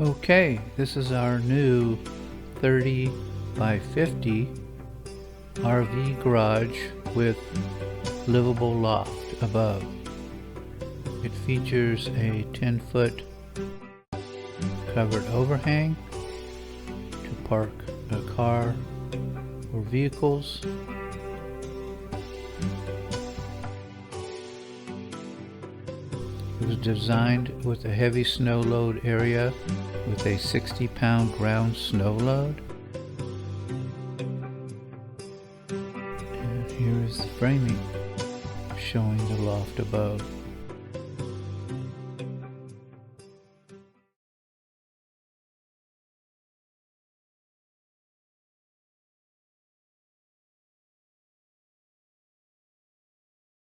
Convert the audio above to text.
Okay, this is our new 30 by 50 RV garage with livable loft above. It features a 10-foot covered overhang to park a car or vehicles. It was designed with a heavy snow load area with a 60-pound ground snow load. And here is the framing showing the loft above.